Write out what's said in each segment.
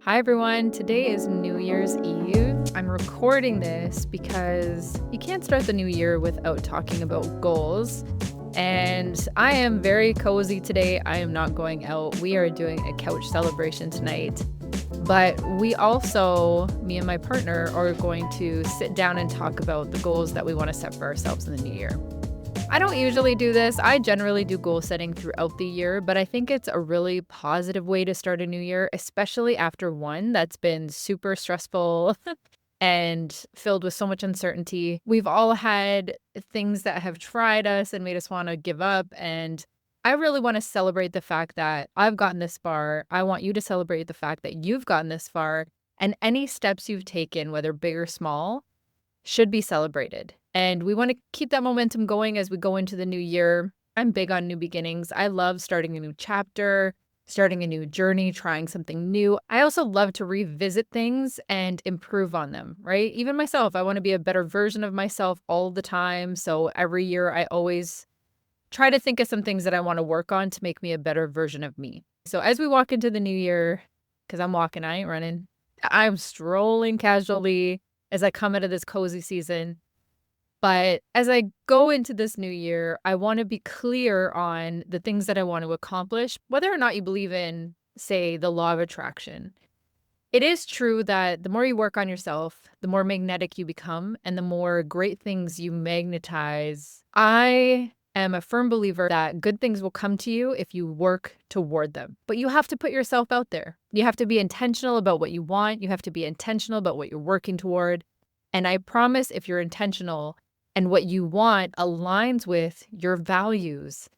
Hi everyone, today is New Year's Eve. I'm recording this because you can't start the new year without talking about goals. And I am very cozy today. I am not going out. We are doing a couch celebration tonight. But we also, me and my partner, are going to sit down and talk about the goals that we want to set for ourselves in the new year. I don't usually do this. I generally do goal setting throughout the year, but I think it's a really positive way to start a new year, especially after one that's been super stressful and filled with so much uncertainty. We've all had things that have tried us and made us want to give up. And I really want to celebrate the fact that I've gotten this far. I want you to celebrate the fact that you've gotten this far. And any steps you've taken, whether big or small, should be celebrated. And we want to keep that momentum going as we go into the new year. I'm big on new beginnings. I love starting a new chapter, starting a new journey, trying something new. I also love to revisit things and improve on them, right? Even myself, I want to be a better version of myself all the time. So every year I always try to think of some things that I want to work on to make me a better version of me. So as we walk into the new year, because I'm walking, I ain't running, I'm strolling casually as I come out of this cozy season. But as I go into this new year, I want to be clear on the things that I want to accomplish, whether or not you believe in, say, the law of attraction. It is true that the more you work on yourself, the more magnetic you become and the more great things you magnetize. I am a firm believer that good things will come to you if you work toward them. But you have to put yourself out there. You have to be intentional about what you want. You have to be intentional about what you're working toward. And I promise if you're intentional and what you want aligns with your values,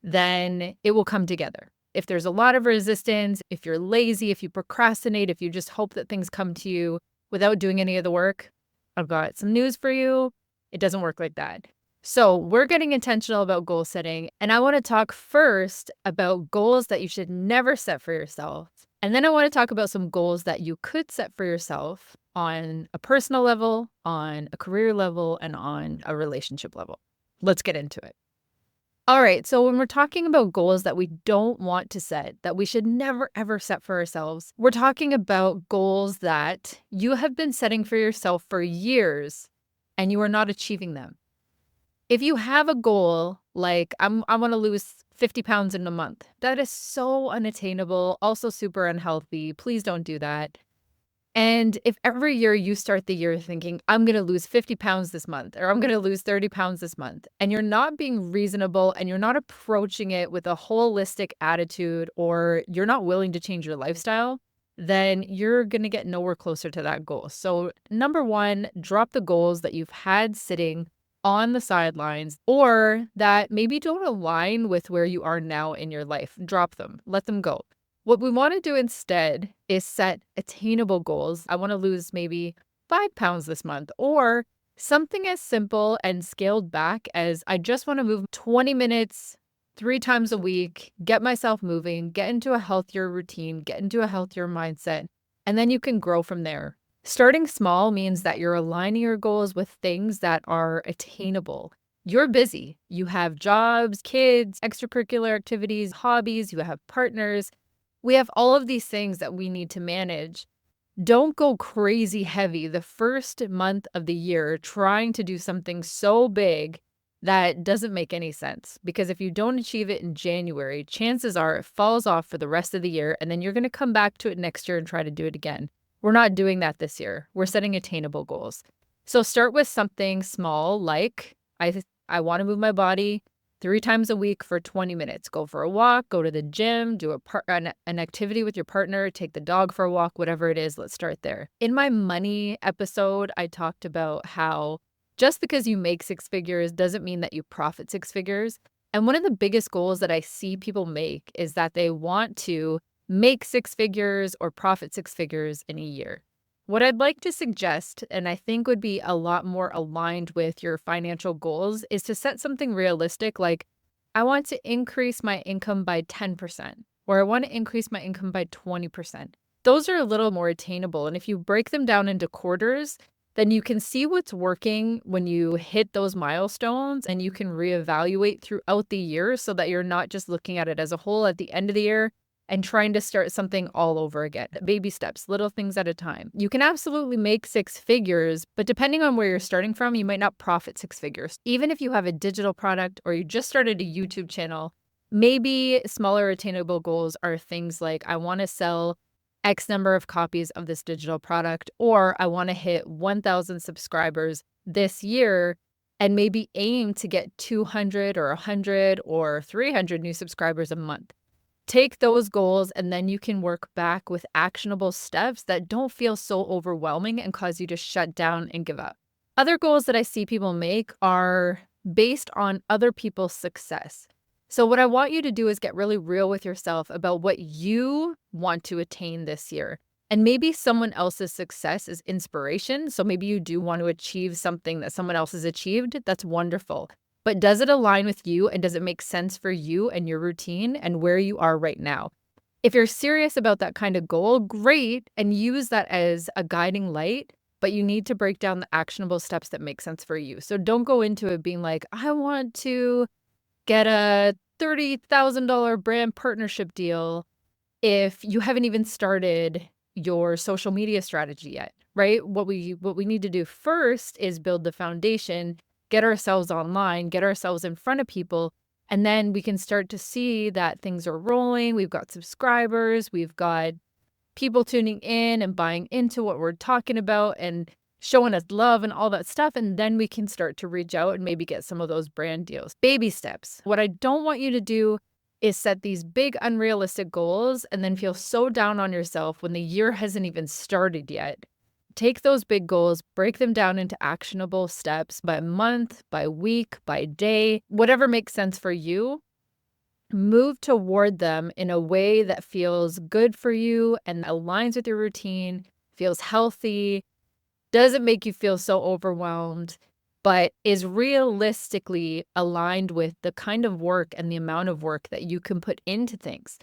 then it will come together. If there's a lot of resistance, if you're lazy, if you procrastinate, if you just hope that things come to you without doing any of the work, I've got some news for you. It doesn't work like that. So we're getting intentional about goal setting. And I want to talk first about goals that you should never set for yourself. And then I want to talk about some goals that you could set for yourself on a personal level, on a career level, and on a relationship level. Let's get into it. All right, so when we're talking about goals that we don't want to set, that we should never, ever set for ourselves, we're talking about goals that you have been setting for yourself for years and you are not achieving them. If you have a goal like I want to lose 50 pounds in a month, that is so unattainable, also super unhealthy. Please don't do that. And if every year you start the year thinking, I'm going to lose 50 pounds this month, or I'm going to lose 30 pounds this month, and you're not being reasonable and you're not approaching it with a holistic attitude, or you're not willing to change your lifestyle, then you're going to get nowhere closer to that goal. So number one, drop the goals that you've had sitting on the sidelines or that maybe don't align with where you are now in your life. Drop them, let them go. What we want to do instead is set attainable goals. I want to lose maybe 5 pounds this month, or something as simple and scaled back as I just want to move 20 minutes 3 times a week, get myself moving, get into a healthier routine, get into a healthier mindset, and then you can grow from there. Starting small means that you're aligning your goals with things that are attainable. You're busy. You have jobs, kids, extracurricular activities, hobbies, you have partners. We have all of these things that we need to manage. Don't go crazy heavy the first month of the year trying to do something so big that doesn't make any sense. Because if you don't achieve it in January, chances are it falls off for the rest of the year, and then you're going to come back to it next year and try to do it again. We're not doing that this year. We're setting attainable goals. So start with something small like I want to move my body 3 times a week for 20 minutes. Go for a walk, go to the gym, do an activity with your partner, take the dog for a walk, whatever it is. Let's start there. In my money episode, I talked about how just because you make 6 figures doesn't mean that you profit 6 figures. And one of the biggest goals that I see people make is that they want to make 6 figures or profit 6 figures in a year. What I'd like to suggest, and I think would be a lot more aligned with your financial goals, is to set something realistic like, I want to increase my income by 10%, or I want to increase my income by 20%. Those are a little more attainable. And if you break them down into quarters, then you can see what's working when you hit those milestones and you can reevaluate throughout the year so that you're not just looking at it as a whole at the end of the year and trying to start something all over again. Baby steps, little things at a time. You can absolutely make six figures, but depending on where you're starting from, you might not profit six figures. Even if you have a digital product or you just started a YouTube channel, maybe smaller attainable goals are things like I want to sell X number of copies of this digital product, or I want to hit 1,000 subscribers this year and maybe aim to get 200 or 100 or 300 new subscribers a month. Take those goals and then you can work back with actionable steps that don't feel so overwhelming and cause you to shut down and give up. Other goals that I see people make are based on other people's success. So what I want you to do is get really real with yourself about what you want to attain this year. And maybe someone else's success is inspiration. So maybe you do want to achieve something that someone else has achieved. That's wonderful. But does it align with you and does it make sense for you and your routine and where you are right now? If you're serious about that kind of goal, great, and use that as a guiding light, but you need to break down the actionable steps that make sense for you. So don't go into it being like, I want to get a $30,000 brand partnership deal if you haven't even started your social media strategy yet, right? What we need to do first is build the foundation, get ourselves online, get ourselves in front of people, and then we can start to see that things are rolling. We've got subscribers, we've got people tuning in and buying into what we're talking about and showing us love and all that stuff. And then we can start to reach out and maybe get some of those brand deals. Baby steps. What I don't want you to do is set these big unrealistic goals and then feel so down on yourself when the year hasn't even started yet. Take those big goals, break them down into actionable steps by month, by week, by day, whatever makes sense for you. Move toward them in a way that feels good for you and aligns with your routine, feels healthy, doesn't make you feel so overwhelmed, but is realistically aligned with the kind of work and the amount of work that you can put into things.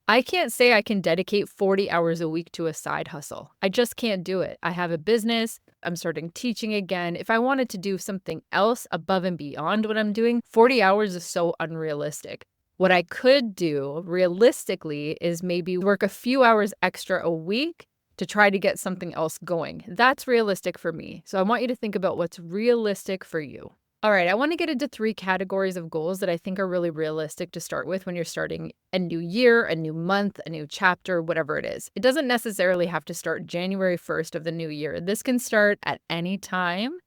I can't say I can dedicate 40 hours a week to a side hustle. I just can't do it. I have a business. I'm starting teaching again. If I wanted to do something else above and beyond what I'm doing, 40 hours is so unrealistic. What I could do realistically is maybe work a few hours extra a week to try to get something else going. That's realistic for me. So I want you to think about what's realistic for you. All right, I want to get into 3 categories of goals that I think are really realistic to start with when you're starting a new year, a new month, a new chapter, whatever it is. It doesn't necessarily have to start January 1st of the new year. This can start at any time.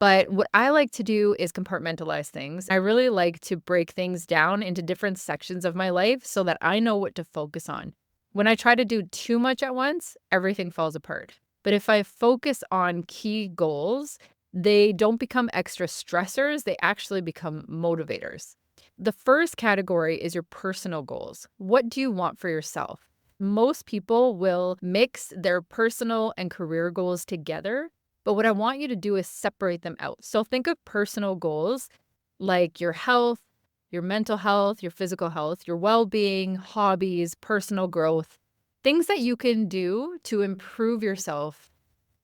But what I like to do is compartmentalize things. I really like to break things down into different sections of my life so that I know what to focus on. When I try to do too much at once, everything falls apart. But if I focus on key goals, they don't become extra stressors, they actually become motivators. The first category is your personal goals. What do you want for yourself? Most people will mix their personal and career goals together, but what I want you to do is separate them out. So think of personal goals like your health, your mental health, your physical health, your well-being, hobbies, personal growth, things that you can do to improve yourself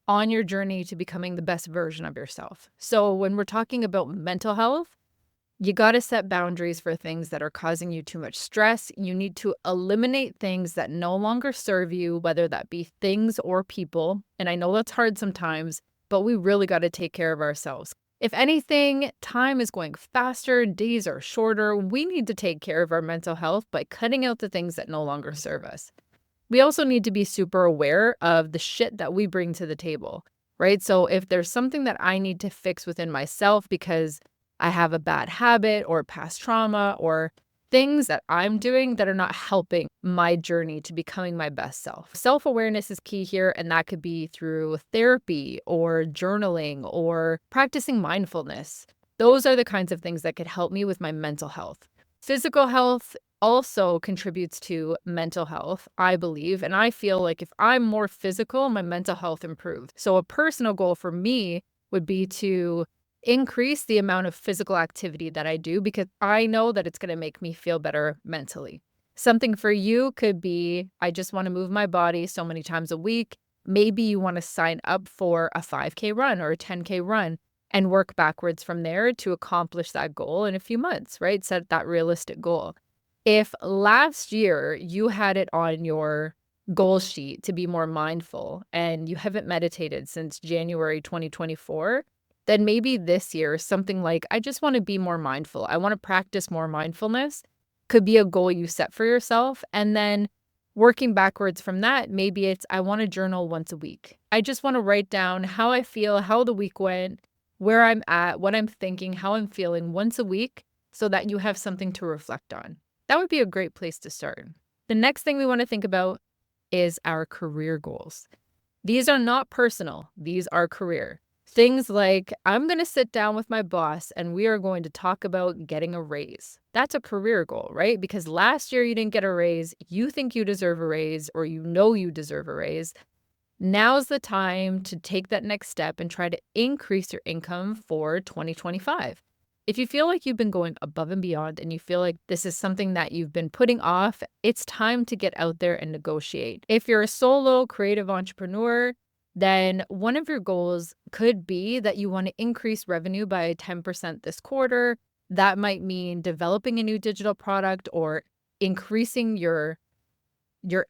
on your journey to becoming the best version of yourself. So when we're talking about mental health, you got to set boundaries for things that are causing you too much stress. You need to eliminate things that no longer serve you, whether that be things or people. And I know that's hard sometimes, but we really got to take care of ourselves. If anything, time is going faster, days are shorter. We need to take care of our mental health by cutting out the things that no longer serve us. We also need to be super aware of the shit that we bring to the table, right? So if there's something that I need to fix within myself because I have a bad habit or past trauma or things that I'm doing that are not helping my journey to becoming my best self. Self-awareness is key here, and that could be through therapy or journaling or practicing mindfulness. Those are the kinds of things that could help me with my mental health. Physical health also contributes to mental health, I believe, and I feel like if I'm more physical, my mental health improves. So a personal goal for me would be to increase the amount of physical activity that I do because I know that it's going to make me feel better mentally. Something for you could be, I just want to move my body so many times a week. Maybe you want to sign up for a 5K run or a 10K run and work backwards from there to accomplish that goal in a few months, right? Set that realistic goal. If last year you had it on your goal sheet to be more mindful and you haven't meditated since January 2024, then maybe this year something like, I just want to be more mindful. I want to practice more mindfulness could be a goal you set for yourself. And then working backwards from that, maybe it's, I want to journal once a week. I just want to write down how I feel, how the week went, where I'm at, what I'm thinking, how I'm feeling once a week so that you have something to reflect on. That would be a great place to start. The next thing we want to think about is our career goals. These are not personal. These are career. Things like, I'm going to sit down with my boss and we are going to talk about getting a raise. That's a career goal, right? Because last year you didn't get a raise. You think you deserve a raise, or you know you deserve a raise. Now's the time to take that next step and try to increase your income for 2025. If you feel like you've been going above and beyond and you feel like this is something that you've been putting off, it's time to get out there and negotiate. If you're a solo creative entrepreneur, then one of your goals could be that you want to increase revenue by 10% this quarter. That might mean developing a new digital product or increasing your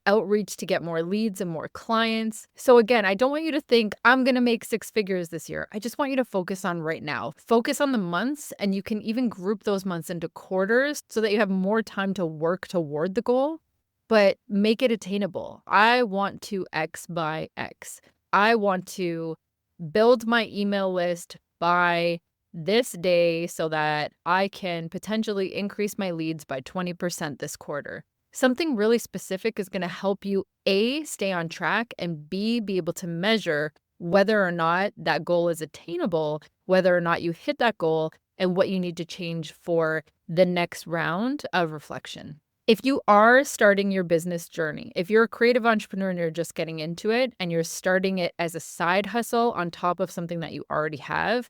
outreach to get more leads and more clients. So again, I don't want you to think I'm going to make 6 figures this year. I just want you to focus on right now. Focus on the months, and you can even group those months into quarters so that you have more time to work toward the goal, but make it attainable. I want to X by X. I want to build my email list by this day so that I can potentially increase my leads by 20% this quarter. Something really specific is going to help you, A, stay on track, and B, be able to measure whether or not that goal is attainable, whether or not you hit that goal, and what you need to change for the next round of reflection. If you are starting your business journey, if you're a creative entrepreneur and you're just getting into it and you're starting it as a side hustle on top of something that you already have,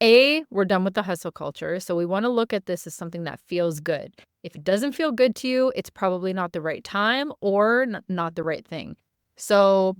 A, we're done with the hustle culture. So we want to look at this as something that feels good. If it doesn't feel good to you, it's probably not the right time or not the right thing. So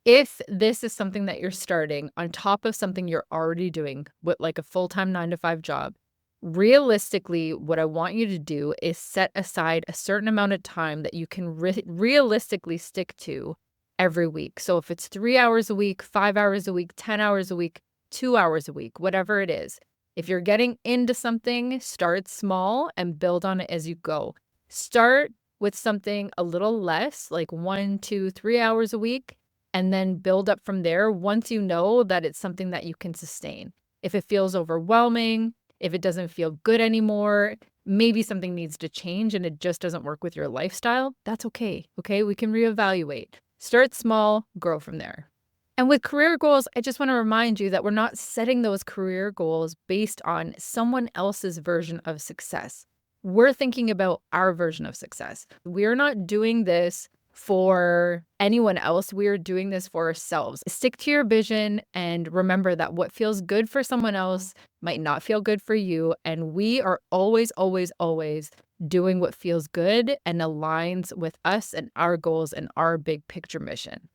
if this is something that you're starting on top of something you're already doing with like a full-time 9-to-5 job, realistically, what I want you to do is set aside a certain amount of time that you can realistically stick to every week. So if it's 3 hours a week, 5 hours a week, 10 hours a week, 2 hours a week, whatever it is. If you're getting into something, start small and build on it as you go. Start with something a little less, like 1, 2, 3 hours a week, and then build up from there once you know that it's something that you can sustain. If it feels overwhelming, if it doesn't feel good anymore, maybe something needs to change and it just doesn't work with your lifestyle, that's okay. Okay, we can reevaluate. Start small, grow from there. And with career goals, I just want to remind you that we're not setting those career goals based on someone else's version of success. We're thinking about our version of success. We're not doing this for anyone else. We're doing this for ourselves. Stick to your vision and remember that what feels good for someone else might not feel good for you. And we are always, always, always doing what feels good and aligns with us and our goals and our big picture mission.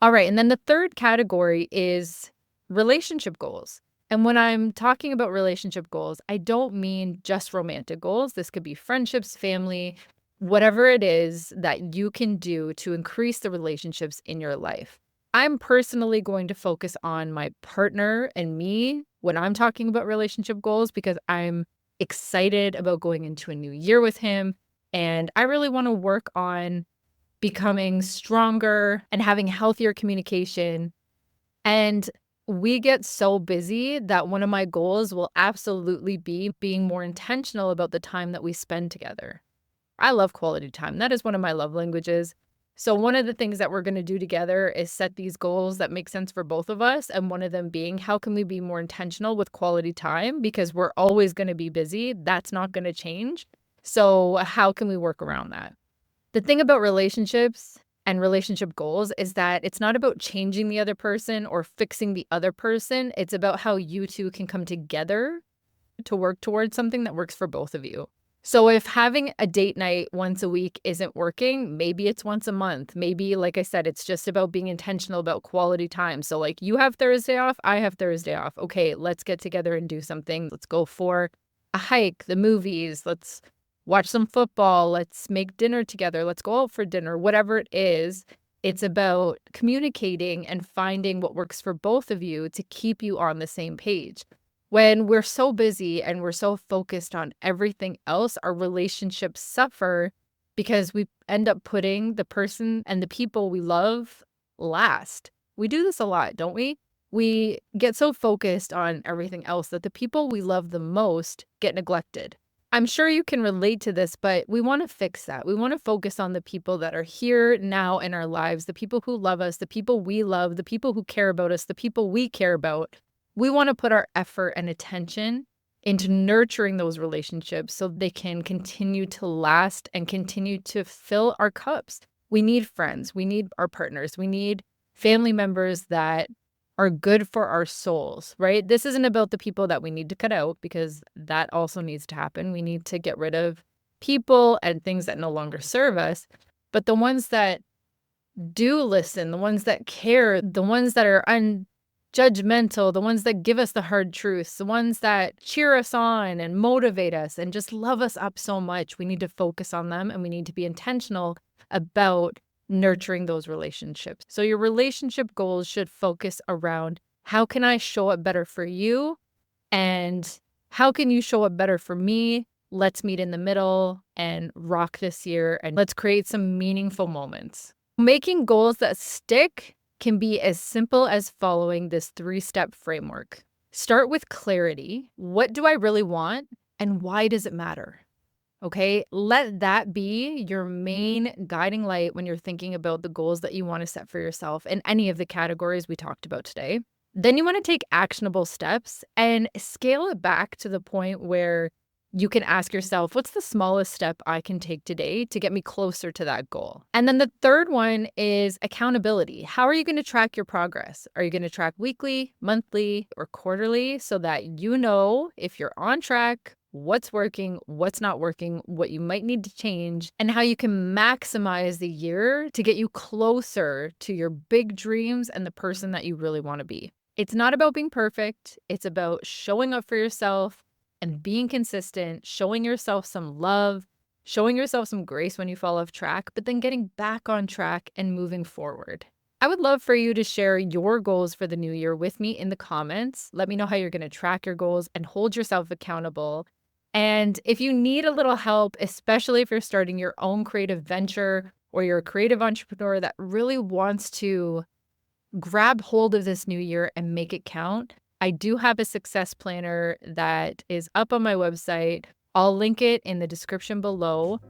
All right, and then the third category is relationship goals. And when I'm talking about relationship goals, I don't mean just romantic goals. This could be friendships, family, whatever it is that you can do to increase the relationships in your life. I'm personally going to focus on my partner and me when I'm talking about relationship goals because I'm excited about going into a new year with him. And I really want to work on becoming stronger and having healthier communication. And we get so busy that one of my goals will absolutely be being more intentional about the time that we spend together. I love quality time. That is one of my love languages. So one of the things that we're going to do together is set these goals that make sense for both of us. And one of them being, how can we be more intentional with quality time? Because we're always going to be busy. That's not going to change. So how can we work around that? The thing about relationships and relationship goals is that it's not about changing the other person or fixing the other person. It's about how you two can come together to work towards something that works for both of you. So if having a date night once a week isn't working, maybe it's once a month. Maybe, like I said, it's just about being intentional about quality time. So like you have Thursday off, I have Thursday off. Okay, let's get together and do something. Let's go for a hike, the movies. Let's watch some football, let's make dinner together, let's go out for dinner, whatever it is. It's about communicating and finding what works for both of you to keep you on the same page. When we're so busy and we're so focused on everything else, our relationships suffer because we end up putting the person and the people we love last. We do this a lot, don't we? We get so focused on everything else that the people we love the most get neglected. I'm sure you can relate to this, but we want to fix that. We want to focus on the people that are here now in our lives, the people who love us, the people we love, the people who care about us, the people we care about. We want to put our effort and attention into nurturing those relationships so they can continue to last and continue to fill our cups. We need friends. We need our partners. We need family members that are good for our souls, right? This isn't about the people that we need to cut out, because that also needs to happen. We need to get rid of people and things that no longer serve us. But the ones that do listen, the ones that care, the ones that are unjudgmental, the ones that give us the hard truths, the ones that cheer us on and motivate us and just love us up so much, we need to focus on them, and we need to be intentional about nurturing those relationships. So your relationship goals should focus around, how can I show up better for you? And how can you show up better for me? Let's meet in the middle and rock this year, and let's create some meaningful moments. Making goals that stick can be as simple as following this 3-step framework. Start with clarity. What do I really want? And why does it matter? Okay, let that be your main guiding light when you're thinking about the goals that you want to set for yourself in any of the categories we talked about today. Then you want to take actionable steps and scale it back to the point where you can ask yourself, what's the smallest step I can take today to get me closer to that goal? And then the third one is accountability. How are you going to track your progress? Are you going to track weekly, monthly, or quarterly so that you know if you're on track, what's working, what's not working, what you might need to change, and how you can maximize the year to get you closer to your big dreams and the person that you really want to be? It's not about being perfect. It's about showing up for yourself and being consistent, showing yourself some love, showing yourself some grace when you fall off track, but then getting back on track and moving forward. I would love for you to share your goals for the new year with me in the comments. Let me know how you're going to track your goals and hold yourself accountable. And if you need a little help, especially if you're starting your own creative venture or you're a creative entrepreneur that really wants to grab hold of this new year and make it count, I do have a success planner that is up on my website. I'll link it in the description below.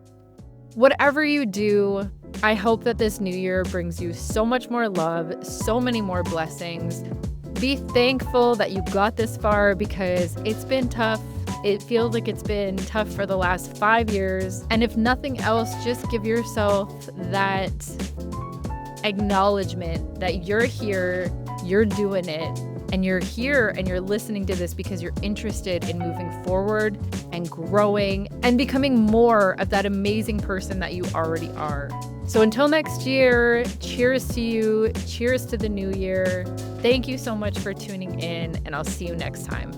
Whatever you do, I hope that this new year brings you so much more love, so many more blessings. Be thankful that you got this far, because it's been tough. It feels like it's been tough for the last 5 years. And if nothing else, just give yourself that acknowledgement that you're here, you're doing it, and you're here and you're listening to this because you're interested in moving forward and growing and becoming more of that amazing person that you already are. So until next year, cheers to you. Cheers to the new year. Thank you so much for tuning in, and I'll see you next time.